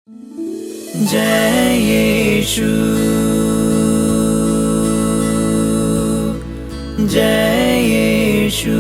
जय यीशु, जय यीशु।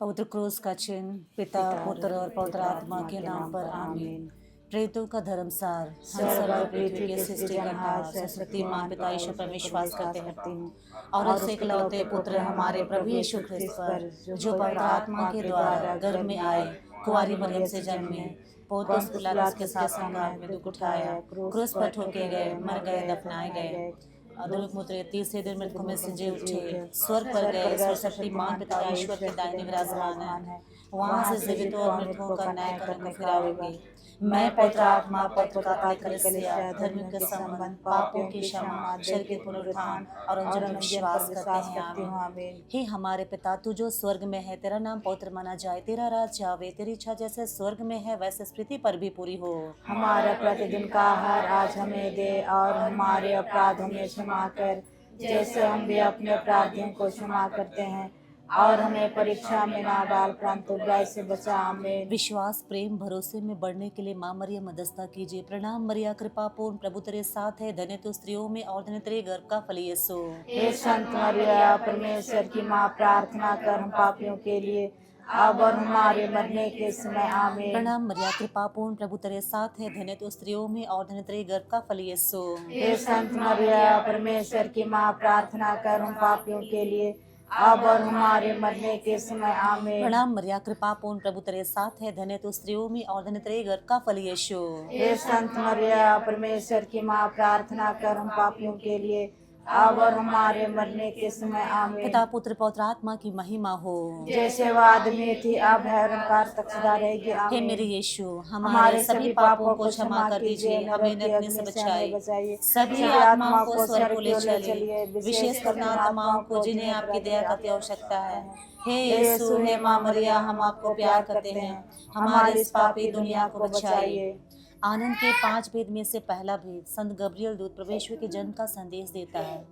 पवित्र क्रूस का चिन्ह पिता पुत्र और पवित्र आत्मा के नाम पर आमीन। प्रेतों का धर्मसार, हम सब और पृथ्वी के सृष्टिकर्ता सर्वशक्तिमान पिता ईश्वर पर विश्वास करते हैं और उसके इकलौते पुत्र हमारे प्रभु यीशु ख्रिस्त पर, जो पवित्र आत्मा के द्वारा गर्भ में आए, कुंवारी मरियम से जन्मे, पोंतियुस पिलातुस के साथ संघात में दुख उठाया, क्रूस पर ठोके गए, मर गए, दफनाए गए, अधोलोक में उतरे, तीसरे दिन मृतकों में से जी उठे, स्वर्ग पर गए, सर्वशक्तिमान पिता ईश्वर के दाहिने विराजमान है, वहां से जीवितों और मृतकों का न्याय करने फिर आएंगे। मैं पवित्र आत्मा, पवित्र कैथोलिक कलीसिया, धर्म के संबंध, पापों की क्षमा, शरीर के पुनरुत्थान और अंतिम पर विश्वास करते हैं। आमीन। हे हमारे पिता, तू जो स्वर्ग में है, तेरा नाम पवित्र माना जाए, तेरा राज्य आवे, तेरी इच्छा जैसे स्वर्ग में है वैसे पृथ्वी पर भी पूरी हो। हमारा प्रतिदिन का आहार आज हमें दे, और हमारे अपराध हमें क्षमा कर, जैसे हम भी अपने अपराधियों को क्षमा करते हैं, और हमें परीक्षा में ना डाल, परंतु बुराई से बचा। आमीन। विश्वास, प्रेम, भरोसे में बढ़ने के लिए माँ मरियम मध्यस्थता कीजिए। प्रणाम मरिया, कृपा पूर्ण, प्रभु तेरे साथ है, धन्य तू स्त्रियों में और धन्य तेरे गर्भ का फल यीशु। हे संत मरिया, परमेश्वर की माँ, प्रार्थना कर हम पापियों के लिए, अब और हमारे मरने के समय। आमीन। प्रणाम मरिया, कृपा पूर्ण, प्रभु तेरे साथ है, धन्य तू स्त्रियों में और धन्य तेरे गर्भ का फल यीशु। हे संत मरिया, परमेश्वर की माँ, प्रार्थना कर हम पापियों के लिए, अब और हमारे मरने के समय। आमीन। प्रणाम मरिया, कृपा पूर्ण, प्रभु तेरे साथ है, धन्य तू स्त्रियों में और धन्य तेरे गर्भ का फल यीशु। हे संत मरिया, परमेश्वर की माँ, प्रार्थना कर हम पापियों के लिए, अब और हमारे मरने के समय। आमीन। पिता पुत्र पवित्र आत्मा की महिमा हो, जैसे वह आदमी थी, अब है और काल तक सदा रहेगी। हे आमीन। मेरे यीशु, हमारे सभी पापों को क्षमा कर दीजिए, हमें नरक से बचाइए, सभी आत्माओं को स्वर्ग को ले चलिए, विशेष कर उन आत्माओं को जिन्हें आपकी दया की आवश्यकता है। हे यीशु, हे माँ मरिया, हम आपको प्यार करते हैं, हमारी इस पापी दुनिया को बचाइए। आनंद के 5 भेद में से पहला भेद, संत गब्रियल दूत प्रभु यीशु के जन्म का संदेश देता है।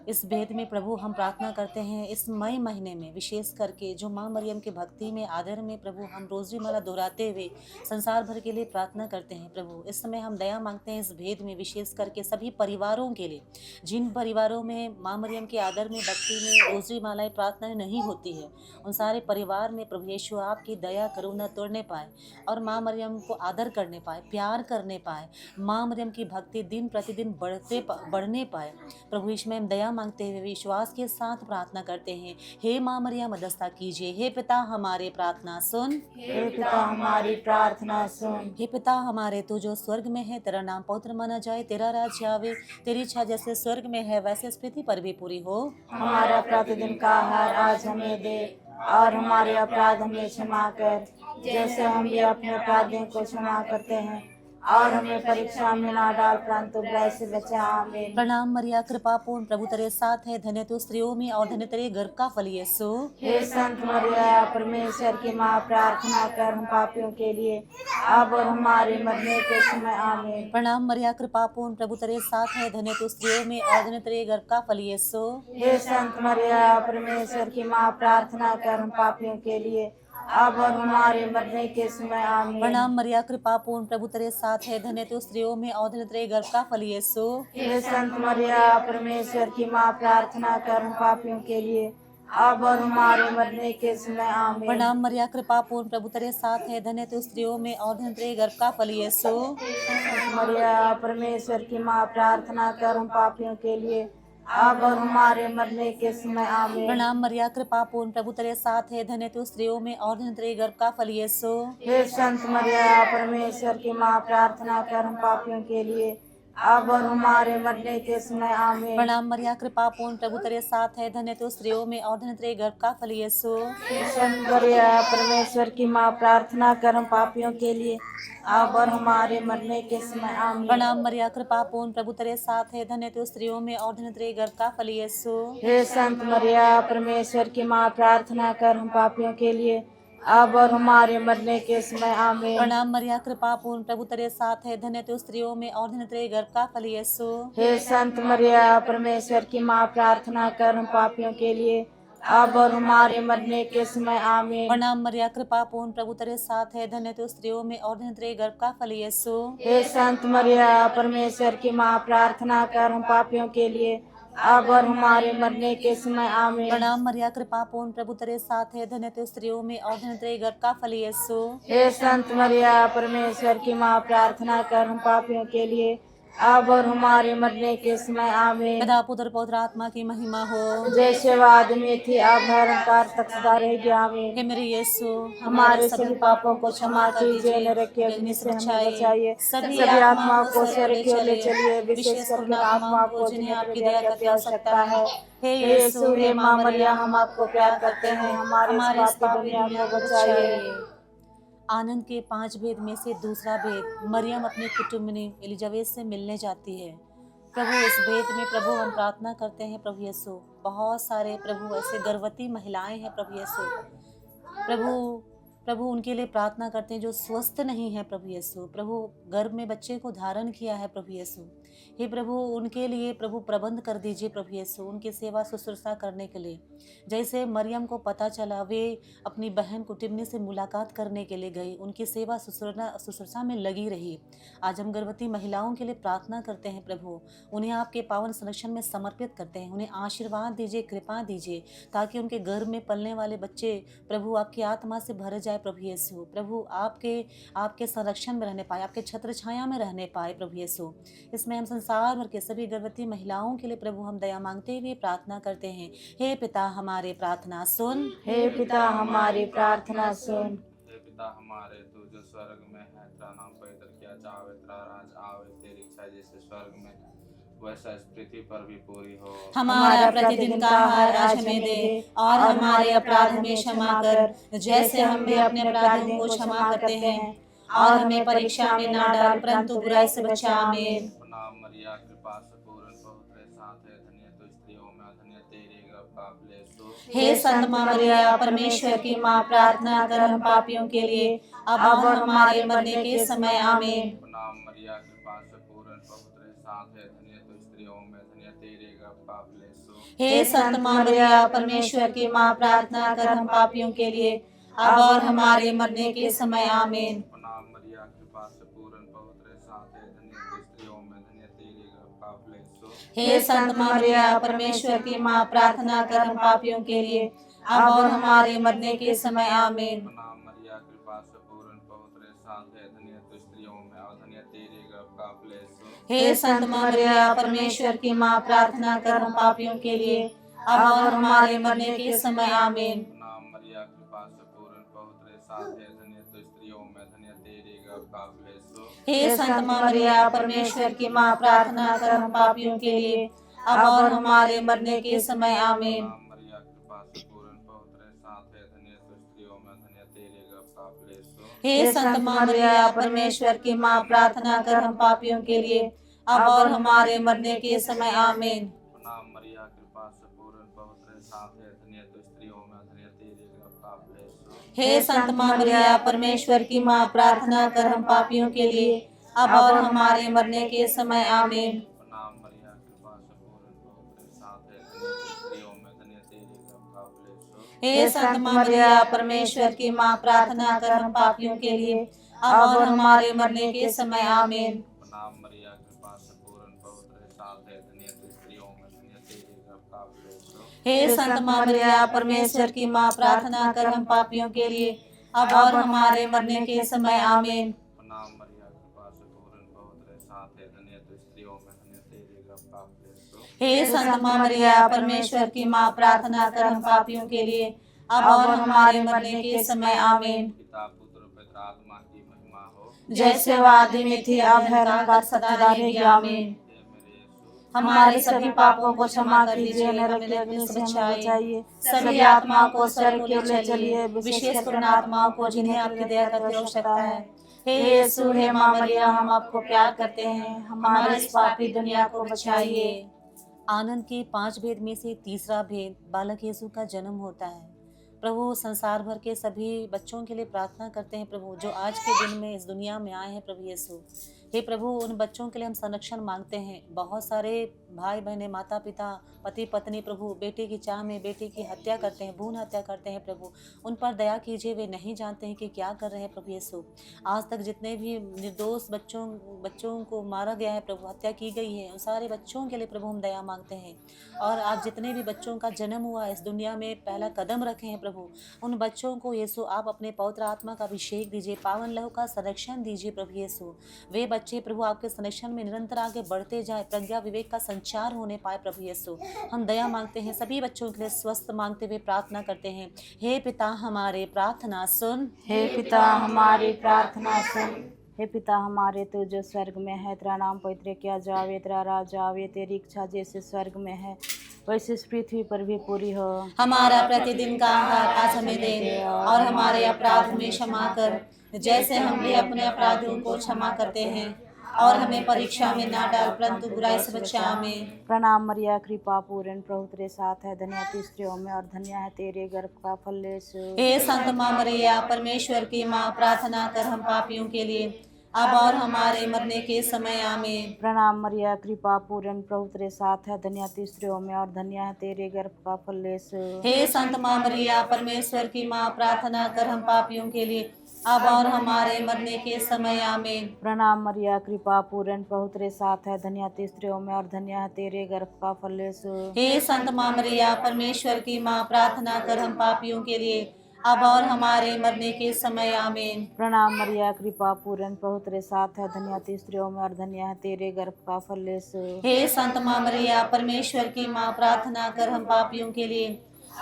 इस भेद में प्रभु हम प्रार्थना करते हैं, इस मई महीने में विशेष करके जो माँ मरियम की भक्ति में, आदर में प्रभु हम रोजरी माला दोहराते हुए संसार भर के लिए प्रार्थना करते हैं। प्रभु इस समय हम दया मांगते हैं इस भेद में, विशेष करके सभी परिवारों के लिए, जिन परिवारों में माँ मरियम के आदर में, भक्ति में रोजरी मालाएं प्रार्थनाएं नहीं होती है, उन सारे परिवार में प्रभु यीशु आपकी दया करुणा तोड़ने पाए और माँ मरियम को आदर करने पाए, प्यार करने पाए, माँ मरियम की भक्ति दिन प्रतिदिन बढ़ने पाए। प्रभु यीशु में हम दया मांगते हुए विश्वास के साथ प्रार्थना करते हैं। हे माँ मरियम मध्यस्थता कीजिए, हे पिता हमारे प्रार्थना सुन, हे पिता हमारी प्रार्थना सुन। हे पिता हमारे, तू जो स्वर्ग में है, तेरा नाम पवित्र माना जाए, तेरा राज्य आवे, तेरी इच्छा जैसे स्वर्ग में है वैसे इस पृथ्वी पर भी पूरी हो। हमारा प्रतिदिन का आहार आज हमें दे, और हमारे अपराध हमें क्षमा कर, जैसे हम भी अपने अपराधियों को क्षमा करते हैं, और हमें परीक्षा में ना डाल, परंतु बुराई से बचा। आमीन। प्रणाम मरिया, कृपा पूर्ण, प्रभु तेरे साथ है, धन्य तू स्त्रियों में और धन्य तेरे गर्भ का फल यीशु। हे संत मरिया, परमेश्वर की माँ, प्रार्थना कर हम पापियों के लिए, अब और हमारे मरने के समय। आमीन। प्रणाम मरिया, कृपा पूर्ण, प्रभु तेरे साथ है, धन्य तू स्त्रियों में और धन्य तेरे गर्भ का फल यीशु। हे संत मरिया, परमेश्वर की माँ, प्रार्थना कर हम पापियों के लिए, अब और हमारे मरने के समय। आमीन। प्रणाम मरिया, कृपा पूर्ण, प्रभु तेरे साथ है, धन्य तू स्त्रियों में और धन्य तेरे गर्भ का फल यीशु। हे संत मरिया, परमेश्वर की माँ, प्रार्थना कर हम पापियों के लिए, अब और हमारे मरने के समय। आमीन। प्रणाम मरिया, कृपा पूर्ण, प्रभु तेरे साथ है, धन्य तू स्त्रियों में और धन्य तेरे गर्भ का फल यीशु। संत मरिया, परमेश्वर की माँ, प्रार्थना कर हम पापियों के लिए, अब और हमारे मरने के समय। आमीन। प्रणाम मरिया, कृपा पूर्ण, प्रभु तेरे साथ है, धन्य तू स्त्रियों में और धन्य तेरे गर्भ का फल यीशु। हे संत मरिया, परमेश्वर की माँ, प्रार्थना कर हम पापियों के लिए, अब और हमारे मरने के समय आमीन। प्रणाम मरिया, कृपा पूर्ण, प्रभु तेरे साथ है, धन्य तू स्त्रियों में और धन्य तेरे गर्भ का फल यीशु। संत मरिया परमेश्वर की माँ, प्रार्थना कर हम पापियों के लिए अब और हमारे मरने के समय आमीन। प्रणाम मरिया, कृपा पूर्ण, प्रभु तेरे साथ है, धन्य तू स्त्रियों में और धन्य तेरे गर्भ का फल यीशु। हे संत मरिया परमेश्वर की माँ, प्रार्थना कर हम पापियों के लिए अब और हमारे मरने के समय आमीन। प्रणाम मरिया, कृपा पूर्ण, प्रभु तेरे साथ है, धन्य तू स्त्रियों में और धन्य तेरे गर्भ का फल यीशु। हे संत मरिया परमेश्वर की माँ, प्रार्थना कर हम पापियों के लिए अब और हमारे मरने के समय आमीन। प्रणाम मरिया, कृपा पूर्ण, प्रभु तेरे साथ है, धन्य तू स्त्रियों में और धन्य तेरे गर्भ का फल यीशु। हे संत मरिया परमेश्वर की माँ, प्रार्थना कर हम पापियों के लिए अब और हमारे मरने के समय आमीन। प्रणाम मरिया, कृपा पूर्ण, प्रभु तेरे साथ है, धन्य तू स्त्रियों में और धन्य तेरे गर्भ का फल यीशु। हे संत मरिया परमेश्वर की माँ, प्रार्थना कर हम पापियों के लिए अब और हमारे मरने के समय आमीन। पिता पुत्र पवित्र आत्मा की महिमा हो, जैसे आदि में थी अब हर अंकार तक सदा रहेगी आमीन। हे मेरे यीशु, हमारे सभी पापों को क्षमा कीजिए, नरक की अग्नि से हमें बचाइए, सभी आत्माओं को स्वर्ग की ओर ले चलिए, विशेष करके आत्माओं को जिन्हें आपकी दया की आवश्यकता है। हे हे यीशु, हे माँ मरिया, हम आपको प्यार करते हैं, हमारी इस पापी दुनिया को बचाइए। आनंद के 5 भेद में से दूसरा भेद, मरियम अपनी कुटुंबिनी एलिजाबेथ से मिलने जाती है। प्रभु, इस भेद में प्रभु हम प्रार्थना करते हैं प्रभु यीशु, बहुत सारे प्रभु ऐसे गर्भवती महिलाएं हैं प्रभु यीशु, प्रभु उनके लिए प्रार्थना करते हैं जो स्वस्थ नहीं है प्रभु यीशु। प्रभु गर्भ में बच्चे को धारण किया है प्रभु यीशु, हे प्रभु उनके लिए प्रभु प्रबंध कर दीजिए प्रभु यीशु, उनकी सेवा शुश्रूषा करने के लिए। जैसे मरियम को पता चला, वे अपनी बहन कुटिम्नी से मुलाकात करने के लिए गई, उनकी सेवा शुश्रूषा में लगी रही। आज हम गर्भवती महिलाओं के लिए प्रार्थना करते हैं प्रभु, उन्हें आपके पावन संरक्षण में समर्पित करते हैं, उन्हें आशीर्वाद दीजिए, कृपा दीजिए, ताकि उनके गर्भ में पलने वाले बच्चे प्रभु आपकी आत्मा से भर जाए प्रभु यीशु। प्रभु आपके संरक्षण में रहने पाए, आपके छत्र छाया में रहने पाए प्रभु यीशु। इसमें हम संसार भर के सभी गर्भवती महिलाओं के लिए प्रभु हम दया मांगते हुए प्रार्थना करते हैं। हे पिता हमारे प्रार्थना सुन, हे पिता हमारी प्रार्थना सुन। हे पिता हमारे, तू जो स्वर्ग में है, तेरा नाम पवित्र किया जावे, तेरा राज आवे, तेरी इच्छा जैसे स्वर्ग में है वैसा इस पृथ्वी पर भी पूरी हो। हमारा प्रतिदिन का आहार आज हमें दे, और हमारे अपराध हमें क्षमा कर, जैसे हम भी अपने अपराधियों को क्षमा करते हैं, और हमें परीक्षा में ना डाल, परंतु बुराई से बचा। आमीन। प्रणाम मरिया, कृपा से पूर्ण, प्रभु तेरे साथ है, धन्य तू स्त्रियों में, धन्य तेरे गर्भ का फल यीशु। हे संत माँ मरिया परमेश्वर की माँ, प्रार्थना कर हम पापियों के लिए अब और हमारे मरने के समय। आमीन। प्रणाम मरिया, कृपा से पूर्ण, प्रभु तेरे साथ है, धन्य तू स्त्रियों में, धन्य तेरे गर्भ का फल यीशु। हे संत माँ मरिया परमेश्वर की माँ, प्रार्थना कर हम पापियों के लिए अब और हमारे मरने के समय। आमीन। प्रणाम मरिया, कृपा से पूर्ण, प्रभु तेरे साथ है, धन्य तू स्त्रियों में, धन्य तेरे गर्भ का फल यीशु। हे संत माँ मरिया परमेश्वर की माँ, प्रार्थना कर हम पापियों के लिए अब और हमारे मरने के समय। आमीन। प्रणाम मरिया, कृपा से पूर्ण, प्रभु तेरे साथ है, धन्य तू स्त्रियों में, और धन्य तेरे गर्भ का फल यीशु। हे संत माँ मरिया परमेश्वर की माँ, प्रार्थना कर हम पापियों के लिए अब और हमारे मरने के समय। आमीन। प्रणाम मरिया, कृपा से पूर्ण, प्रभु तेरे साथ है, धन्य तू स्त्रियों में, धन्य तेरे गर्भ का फल यीशु। हे संत माँ मरिया परमेश्वर की माँ, प्रार्थना कर हम पापियों के लिए अब और हमारे मरने के समय। आमीन। प्रणाम मरिया, कृपा से पूर्ण, प्रभु तेरे साथ है, धन्य तू स्त्रियों में, धन्य तेरे गर्भ का फल यीशु। हे संत माँ मरिया परमेश्वर की माँ, प्रार्थना कर हम पापियों के लिए अब और हमारे मरने के समय। आमीन। प्रणाम मरिया, कृपा से पूर्ण, प्रभु तेरे साथ है, धन्य तू स्त्रियों में, धन्य तेरे गर्भ का फल यीशु। हे संत माँ मरिया परमेश्वर की माँ, प्रार्थना कर हम पापियों के लिए अब और हमारे मरने के समय। आमीन। प्रणाम मरिया, कृपा से पूर्ण, प्रभु तेरे साथ है, धन्य तू स्त्रियों में, धन्य तेरे गर्भ का फल यीशु। हे संत माँ मरिया परमेश्वर की माँ, प्रार्थना कर हम पापियों के लिए अब और हमारे मरने के समय। आमीन। प्रणाम मरिया, कृपा से पूर्ण, प्रभु तेरे साथ है, धन्य तू स्त्रियों में, धन्य तेरे गर्भ का फल यीशु। हे संत माँ मरिया परमेश्वर की माँ, प्रार्थना कर हम पापियों के लिए अब और हमारे मरने के समय। आमीन। प्रणाम मरिया, कृपा से पूर्ण, प्रभु तेरे साथ है, धन्य तू स्त्रियों में, धन्य तेरे गर्भ का फल यीशु। हे संत माँ मरिया परमेश्वर की माँ, प्रार्थना कर हम पापियों के लिए अब और हमारे मरने के समय। आमीन। पिता पुत्र पवित्र आत्मा की महिमा हो। जैसे वो आदि में थी अब है का सदा रहेगी आमीन। हमारे सभी पापों को क्षमा कीजिए, नरक की अग्नि से हमें बचाइए, सभी आत्माओं को स्वर्ग की ओर ले चलिए, विशेषकर उन आत्माओं को जिन्हें आपकी दया की आवश्यकता है। हे यीशु, हे माँ मरियम, हम आपको प्यार करते हैं, हमारे इस पापी दुनिया को बचाइए। आनंद के 5 भेद में से तीसरा भेद बालक यीशु का जन्म होता है। प्रभु संसार भर के सभी बच्चों के लिए प्रार्थना करते हैं प्रभु, जो आज के दिन में इस दुनिया में आए हैं प्रभु यीशु। हे प्रभु, उन बच्चों के लिए हम संरक्षण मांगते हैं। बहुत सारे भाई बहनें, माता पिता, पति पत्नी प्रभु बेटे की चाह में बेटे की हत्या करते हैं, भ्रूण हत्या करते हैं प्रभु, उन पर दया कीजिए। वे नहीं जानते हैं कि क्या कर रहे हैं प्रभु यीशु। आज तक जितने भी निर्दोष बच्चों को मारा गया है प्रभु, हत्या की गई है, उन सारे बच्चों के लिए प्रभु हम दया मांगते हैं। और आज जितने भी बच्चों का जन्म हुआ इस दुनिया में, पहला कदम रखे हैं प्रभु, उन बच्चों को यीशु आप अपने पवित्र आत्मा का अभिषेक दीजिए, पावन लहू का संरक्षण दीजिए प्रभु यीशु। वे बच्चे प्रभु आपके संरक्षण में निरंतर आगे बढ़ते जाए, प्रज्ञा विवेक का संचार होने पाए प्रभु यीशु। हम दया मांगते हैं, सभी बच्चों के लिए स्वस्थ मांगते हुए प्रार्थना करते हैं। हे पिता हमारे, प्रार्थना सुन। हे पिता हमारी प्रार्थना सुन। हे पिता हमारे, तू जो स्वर्ग में है, तेरा नाम पवित्र किया जावे, तेरा राज आवे, तेरी इच्छा जैसे स्वर्ग में है वैसे इस पृथ्वी पर भी पूरी हो। हमारा प्रतिदिन का आहार आज हमें दे, और हमारे अपराध में क्षमा कर, जैसे हम भी अपने अपराधियों को क्षमा करते हैं, और हमें परीक्षा में ना डाल, परंतु बुराई से बचा हमें। प्रणाम मरिया, कृपा पूर्ण, प्रभु तेरे साथ है, धन्य तू स्त्रियों में और धन्य है तेरे गर्भ का फल यीशु। हे संत माँ मरिया, परमेश्वर की माँ, प्रार्थना कर हम पापियों के लिए, अब और हमारे मरने के समय आमीन। प्रणाम मरिया, कृपा पूर्ण, प्रभु तेरे साथ है, धन्य तू स्त्रियों में और धन्य है तेरे गर्भ का फल यीशु। हे संत माँ मरिया, परमेश्वर की माँ, प्रार्थना कर हम पापियों के लिए, अब और हमारे मरने के समय आमीन। प्रणाम मरिया, कृपा पूर्ण, प्रभु तेरे साथ है, धन्य तू स्त्रियों में और धन्य है तेरे गर्भ का फल यीशु। हे संत माँ मरिया, परमेश्वर की माँ, प्रार्थना कर हम पापियों के लिए, अब और हमारे मरने के समय आमीन। प्रणाम मरिया, कृपा पूर्ण, प्रभु तेरे साथ है, धन्य तू स्त्रियों में और धन्य है तेरे गर्भ का फल यीशु। हे संत माँ मरिया, परमेश्वर की माँ, प्रार्थना कर हम पापियों के लिए,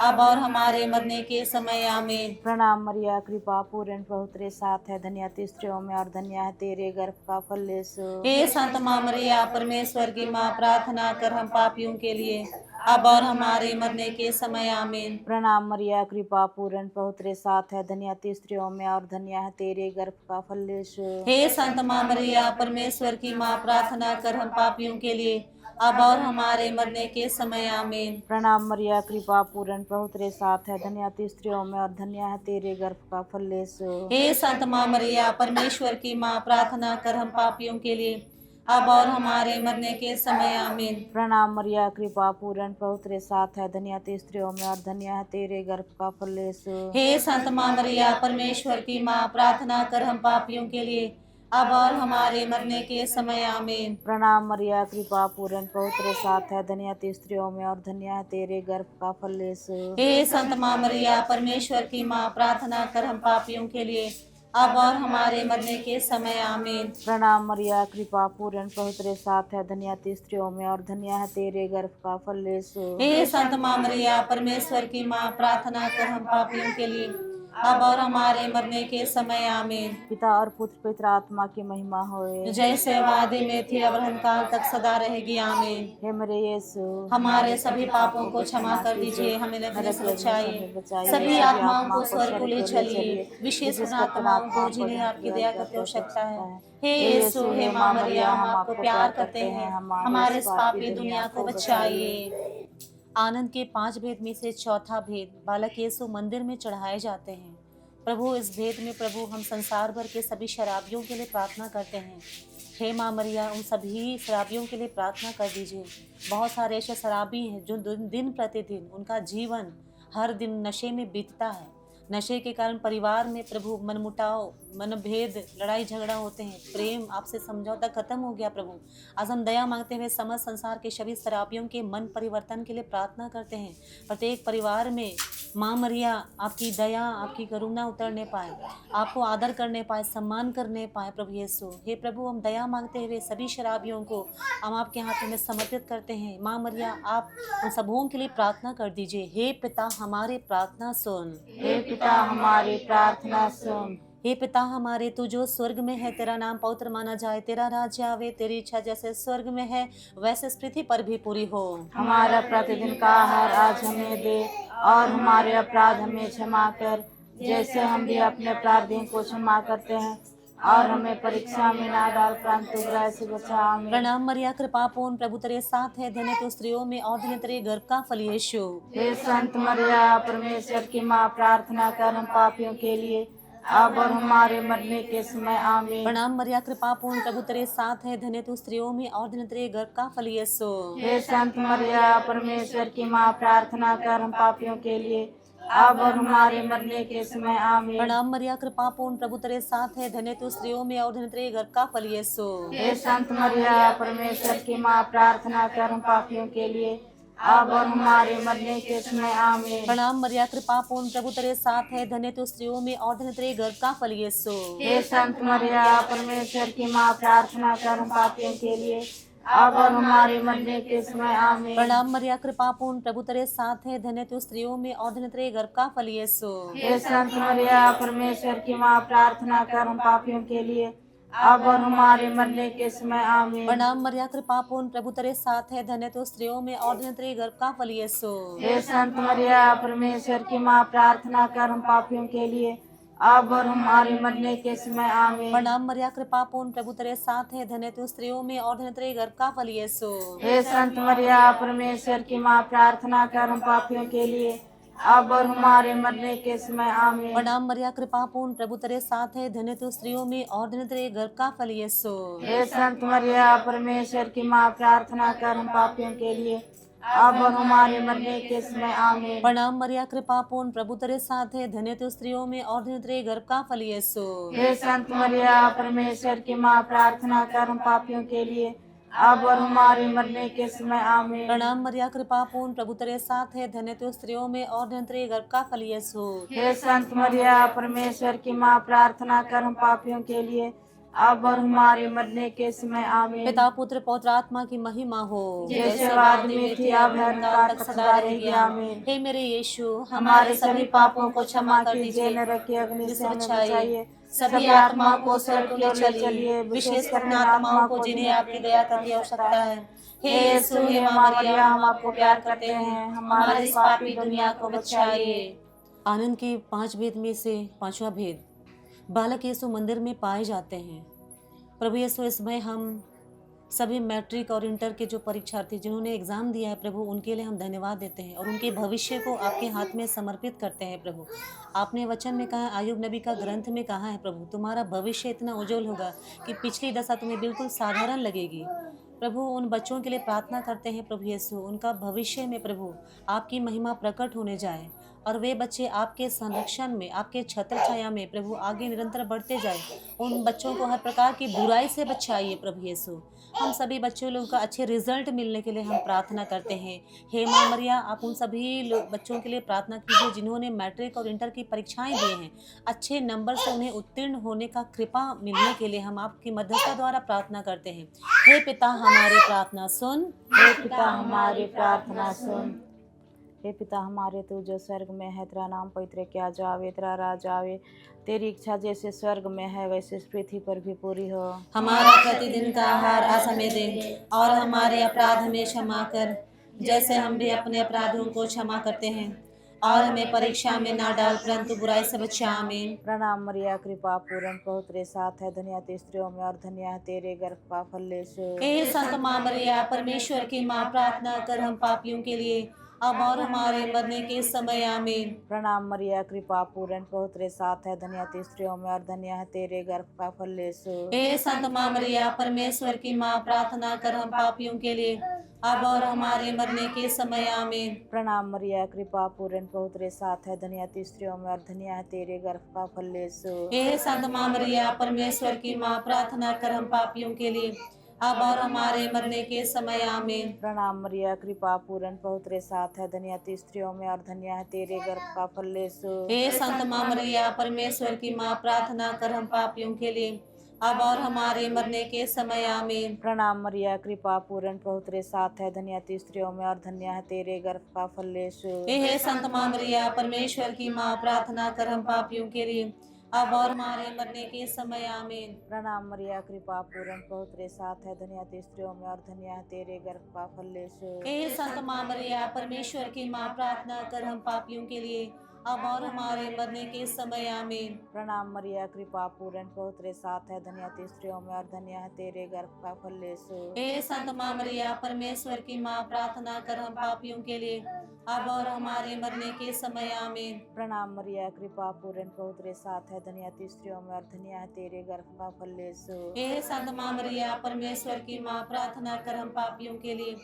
अब और हमारे मरने के समय आमीन। प्रणाम मरिया, कृपा पूर्ण, प्रभु तेरे साथ है, धन्य तू स्त्रियों में और धन्य है तेरे गर्भ का फल यीशु। हे संत माँ मरिया, परमेश्वर की माँ, प्रार्थना कर हम पापियों के लिए, अब और हमारे मरने के समय आमीन। प्रणाम मरिया, कृपा पूर्ण, प्रभु तेरे साथ है, धन्य तू स्त्रियों में और धन्य है तेरे गर्भ का फल यीशु। हे संत माँ मरिया, परमेश्वर की माँ, प्रार्थना कर हम पापियों के लिए, अब और हमारे मरने के समय आमीन। प्रणाम मरिया, कृपा पूर्ण, प्रभु तेरे साथ है, धन्य तू स्त्रियों में और धन्य है तेरे गर्भ का फल यीशु। हे संत माँ मरिया, परमेश्वर की माँ, प्रार्थना कर हम पापियों के लिए, अब और हमारे मरने के समय आमीन। प्रणाम मरिया, कृपा पूर्ण, प्रभु तेरे साथ है, धन्य तू स्त्रियों में और धन्य है तेरे गर्भ का फल यीशु। हे संत माँ मरिया, परमेश्वर की माँ, प्रार्थना कर हम पापियों के लिए, अब और हमारे मरने के समय आमीन। प्रणाम मरिया, कृपा पूर्ण, प्रभु तेरे साथ है, धन्य तू स्त्रियों में और धन्य है तेरे गर्भ का फल यीशु। हे संत माँ मरिया, परमेश्वर की माँ, प्रार्थना कर हम पापियों के लिए, अब और हमारे मरने के समय आमीन। प्रणाम मरिया, कृपा पूर्ण, प्रभु तेरे साथ है, धन्य तू स्त्रियों में और धन्य है तेरे गर्भ का फल यीशु। हे संत माँ मरिया, परमेश्वर की माँ, प्रार्थना कर हम पापियों के लिए, अब और हमारे मरने के समय आमीन। पिता और पुत्र पवित्र आत्मा की महिमा होए, जैसे वादे में थी, अब काल तक सदा रहेगी आमीन। हे मेरे यीशु, हमारे सभी पापों को क्षमा कर दीजिए, हमें नरक से बचाइए, सभी आत्माओं को स्वर्ग को ले चलिए, विशेष आत्माओं को जिन्हें आपकी दया की आवश्यकता है। हे यीशु, हे माँ मरिया, हम आपको प्यार करते हैं, हमारे इस पापी दुनिया को बचाइए। आनंद के 5 भेद में से चौथा भेद बालक यीशु मंदिर में चढ़ाए जाते हैं। प्रभु, इस भेद में प्रभु हम संसार भर के सभी शराबियों के लिए प्रार्थना करते हैं। हे माँ मरिया, उन सभी शराबियों के लिए प्रार्थना कर दीजिए। बहुत सारे ऐसे शराबी हैं जो दिन प्रतिदिन उनका जीवन हर दिन नशे में बीतता है। नशे के कारण परिवार में प्रभु मनमुटाव, मनभेद, लड़ाई झगड़ा होते हैं, प्रेम आपसे समझौता खत्म हो गया। प्रभु, आज हम दया मांगते हुए समस्त संसार के सभी शराबियों के मन परिवर्तन के लिए प्रार्थना करते हैं। प्रत्येक परिवार में माँ मरिया आपकी दया, आपकी करुणा उतरने पाए, आपको आदर करने पाए, सम्मान करने पाए। प्रभु यीशु, हे प्रभु, हम दया मांगते हुए सभी शराबियों को हम आपके हाथों में समर्पित करते हैं। माँ मरिया, आप उन सबों के लिए प्रार्थना कर दीजिए। हे पिता, हमारी प्रार्थना सुन। हे पिता, हमारी प्रार्थना सुन। हे पिता हमारे, तू जो स्वर्ग में है, तेरा नाम पवित्र माना जाए, तेरा राज्य आवे, तेरी इच्छा जैसे स्वर्ग में है वैसे इस पृथ्वी पर भी पूरी हो। हमारा प्रतिदिन का आहार आज हमें दे, और हमारे अपराध हमें क्षमा कर, जैसे हम भी अपने अपराधियों को क्षमा करते हैं, और हमें परीक्षा में ना डाल, परंतु बुराई से बचा। आमीन। प्रणाम मरिया, कृपा पूर्ण, प्रभु तेरे साथ है, धन्य तू स्त्रियों में और धन्य तेरे गर्भ का फल यीशु। हे संत मरिया, परमेश्वर की माँ, प्रार्थना कर हम पापियों के लिए, अब और हमारे मरने के समय। आमीन। प्रणाम मरिया, कृपा पूर्ण, प्रभु तेरे साथ है, धन्य तू स्त्रियों में और धन्य तेरे गर्भ का फल यीशु। हे संत मरिया, परमेश्वर की माँ, प्रार्थना कर हम पापियों के लिए, अब और हमारे मरने के समय। आमीन। प्रणाम मरिया, कृपा पूर्ण, प्रभु तेरे साथ है, धन्य तू स्त्रियों में और धन्य तेरे गर्भ का फल यीशु। हे संत मरिया, परमेश्वर की माँ, प्रार्थना कर हम पापियों के लिए, अब और हमारे मरने के समय। आमीन। प्रणाम मरिया, कृपा पूर्ण, प्रभु तेरे साथ है, धन्य तू स्त्रियों में और धन्य तेरे गर्भ का फल यीशु। हे संत मरिया, परमेश्वर की माँ, प्रार्थना कर हम पापियों के लिए, अब और हमारे मरने के समय। आमीन। प्रणाम मरिया, कृपा पूर्ण, प्रभु तेरे साथ है, धन्य तू स्त्रियों में और धन्य तेरे गर्भ का फल यीशु। हे संत मरिया, परमेश्वर की माँ, प्रार्थना कर हम पापियों के लिए, अब और हमारे मरने के समय। आमीन। प्रणाम मरिया, कृपा पूर्ण, प्रभु तेरे साथ है, धन्य तू स्त्रियों में और धन्य तेरे गर्भ का फल यीशु। हे संत मरिया, परमेश्वर की माँ, प्रार्थना कर हम पापियों के लिए, अब और हमारे मरने के समय। आमीन। प्रणाम मरिया, कृपा पूर्ण, प्रभु तेरे साथ है, धन्य तू स्त्रियों में और धन्य तेरे गर्भ का फल यीशु। हे संत मरिया, परमेश्वर की माँ, प्रार्थना कर हम पापियों के लिए, अब और हमारे मरने के समय। आमीन। प्रणाम मरिया, कृपा पूर्ण, प्रभु तेरे साथ है, धन्य तू स्त्रियों में और धन्य तेरे गर्भ का फल यीशु। हे संत मरिया, परमेश्वर की माँ, प्रार्थना कर हम पापियों के लिए, अब और हमारे मरने के समय। आमीन। प्रणाम मरिया, कृपा पूर्ण, प्रभु तेरे साथ है, धन्य तू स्त्रियों में और धन्य तेरे गर्भ का फल यीशु। हे संत मरिया, परमेश्वर की माँ, प्रार्थना कर हम पापियों के लिए, अब और हमारे मरने के समय। आमीन। प्रणाम मरिया, कृपा पूर्ण, प्रभु तेरे साथ है, धन्य तू स्त्रियों में और धन्य तेरे गर्भ का फल यीशु। हे संत मरिया, परमेश्वर की माँ, प्रार्थना कर हम पापियों के लिए, अब और हमारे मरने के समय। आमीन। पिता पुत्र पौत्र आत्मा की महिमा हो, जैसे आदि में थी, अब है, काल तक सदा रहेगी। आमीन। हे मेरे यीशु, हमारे सभी पापों को क्षमा कीजिए, नरक की अग्नि से हमें बचाइए, सभी आत्माओं को स्वर्ग की ओर ले चलिए, विशेषकर उन आत्माओं को जिन्हें आपकी दया की आवश्यकता है। हे यीशु, हे माँ मरिया, हम आपको प्यार करते हैं, हमारे इस पापी दुनिया को बचाइए। आनंद के 5 भेद में से 5वां भेद, बालक यीशु मंदिर में पाए जाते हैं। प्रभु यीशु, इसमें हम सभी मैट्रिक और इंटर के जो परीक्षार्थी जिन्होंने एग्ज़ाम दिया है प्रभु, उनके लिए हम धन्यवाद देते हैं और उनके भविष्य को आपके हाथ में समर्पित करते हैं। प्रभु, आपने वचन में कहा, आयुब नबी का ग्रंथ में कहा है प्रभु, तुम्हारा भविष्य इतना उज्जवल होगा कि पिछली दशा तुम्हें बिल्कुल साधारण लगेगी। प्रभु, उन बच्चों के लिए प्रार्थना करते हैं प्रभु यीशु, उनका भविष्य में प्रभु आपकी महिमा प्रकट होने जाए और वे बच्चे आपके संरक्षण में, आपके छत्र छाया में प्रभु आगे निरंतर बढ़ते जाए। उन बच्चों को हर प्रकार की बुराई से बचाइए प्रभु यीशु। हम सभी बच्चों लोगों का अच्छे रिजल्ट मिलने के लिए हम प्रार्थना करते हैं। हे माँ मरिया, आप उन सभी बच्चों के लिए प्रार्थना कीजिए जिन्होंने मैट्रिक और इंटर की परीक्षाएं दी हैं। अच्छे नंबर से उन्हें उत्तीर्ण होने का कृपा मिलने के लिए हम आपकी मध्यस्थता द्वारा प्रार्थना करते हैं। हे पिता, हमारी प्रार्थना सुन। हे पिता, हमारी प्रार्थना सुन। हे पिता हमारे, तू जो स्वर्ग में है, तेरा नाम पवित्र किया जावे, तेरा राज आवे, तेरी इच्छा जैसे स्वर्ग में है वैसे इस पृथ्वी पर भी पूरी हो। हमारा प्रतिदिन का आहार आज हमें दे, और हमारे अपराध हमें क्षमा कर, जैसे हम भी अपने अपराधियों को क्षमा करते हैं, और हमें परीक्षा में ना डाल, परंतु बुराई से बचा। आमीन। प्रणाम मरिया, कृपा पूर्ण, प्रभु तेरे साथ है, धन्य तू स्त्रियों में और धन्य है तेरे गर्भ का फल यीशु। हे संत माँ मरिया, परमेश्वर की माँ, प्रार्थना कर हम पापियों के लिए, अब और हमारे मरने के समय। आमीन। प्रणाम मरिया, कृपा पूर्ण, प्रभु तेरे साथ है, धन्य तू स्त्रियों में और धन्य है तेरे गर्भ का फल यीशु। हे संत माँ मरिया, परमेश्वर की माँ, प्रार्थना कर हम पापियों के लिए, अब और हमारे मरने के समय। आमीन। प्रणाम मरिया, कृपा पूर्ण, प्रभु तेरे साथ है, धन्य तू स्त्रियों में और धन्य है तेरे गर्भ का फल यीशु। हे संत माँ मरिया, परमेश्वर की माँ, प्रार्थना कर हम पापियों के लिए, अब और हमारे मरने के समय। आमीन। प्रणाम मरिया, कृपा पूर्ण, प्रभु तेरे साथ है, धन्य तू स्त्रियों में और धन्य है तेरे गर्भ का फल यीशु। हे संत माँ मरिया, परमेश्वर की माँ, प्रार्थना कर हम पापियों के लिए, अब और हमारे मरने के समय। आमीन। प्रणाम मरिया, कृपा पूर्ण, प्रभु तेरे साथ है, धन्य तू स्त्रियों में और धन्य है तेरे गर्भ का फल यीशु। हे संत माँ मरिया, परमेश्वर की माँ, प्रार्थना कर हम पापियों के लिए, अब और हमारे मरने के समय आमीन। प्रणाम मरिया, कृपा पूर्ण प्रभु तेरे साथ है, धन्य तू स्त्रियों में और धन्य है तेरे गर्भ का फल यीशु। हे संत माँ मरिया, परमेश्वर की माँ, प्रार्थना कर हम पापियों के लिए, अब और हमारे मरने के समय आमीन। प्रणाम मरिया, कृपा पूर्ण प्रभु तेरे साथ है, धन्य तू स्त्रियों में और धन्य है तेरे गर्भ का फल यीशु। हे संत माँ मरिया, परमेश्वर की माँ, प्रार्थना कर हम पापियों के लिए, अब और हमारे मरने के समय आमीन। प्रणाम मरिया, कृपा पूर्ण प्रभु तेरे साथ है, धन्य तू स्त्रियों में और धन्य है तेरे गर्भ का फल यीशु। हे संत माँ मरिया, परमेश्वर की माँ, प्रार्थना कर हम पापियों के लिए,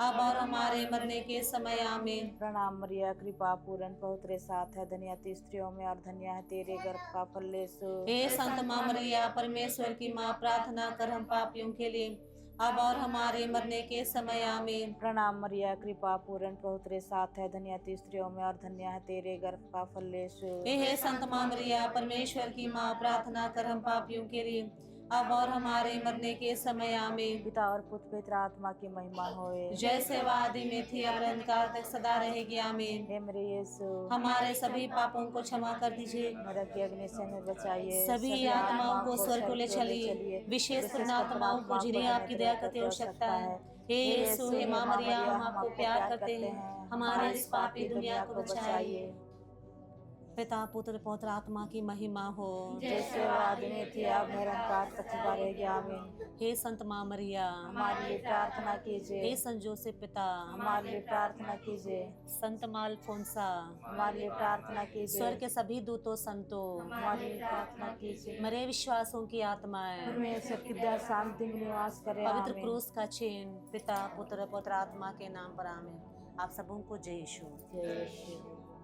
अब और हमारे मरने के समय आमीन। प्रणाम मरिया, कृपा पूर्ण प्रभु तेरे साथ है, धन्य तू स्त्रियों में और धन्य है तेरे गर्भ का फल यीशु। हे संत माँ मरिया, परमेश्वर की माँ, प्रार्थना कर हम पापियों के लिए, अब और हमारे मरने के समय आमीन। प्रणाम मरिया, कृपा पूर्ण प्रभु तेरे साथ है, धन्य तू स्त्रियों में और धन्य है तेरे गर्भ का फल यीशु। हे संत माँ मरिया, परमेश्वर की माँ, प्रार्थना कर हम पापियों के लिए, अब और हमारे मरने के समय आमीन। पिता और पुत्र पवित्र आत्मा की महिमा होए, जैसे वह आदि में थी, अब अंतकाल तक सदा रहेगी आमीन। हे मेरे यीशु, हमारे सभी पापों को क्षमा कर दीजिए, नरक की अग्नि से हमें बचाइए, सभी आत्माओं को स्वर्ग को ले चलिए, विशेष कर आत्माओं को जिन्हें आपकी दया की आवश्यकता है। हे यीशु, हे माँ मरिया, हम आपको प्यार करते हैं, हमारे इस पापी दुनिया को बचाइए। पिता पुत्र पवित्र आत्मा की महिमा हो, जैसे वो आदमी थी अब निरंकार तक सदा रहेगी आमीन। हे संत माँ मरिया, हमारे लिए प्रार्थना कीजिए, हे संत जोसेफ पिता, हमारे लिए प्रार्थना कीजिए, संत मालफोंसा, हमारे लिए प्रार्थना कीजिए, स्वर्ग के सभी दूतों संतों, हमारे लिए प्रार्थना कीजिए। मरे विश्वासों की आत्माएं, परमेश्वर की दया शांति में निवास करे पवित्र आमीन। क्रूस का चिन्ह, पिता पुत्र पवित्र आत्मा के नाम पर आमीन। आप सबों को जय यीशु। जय यीशु।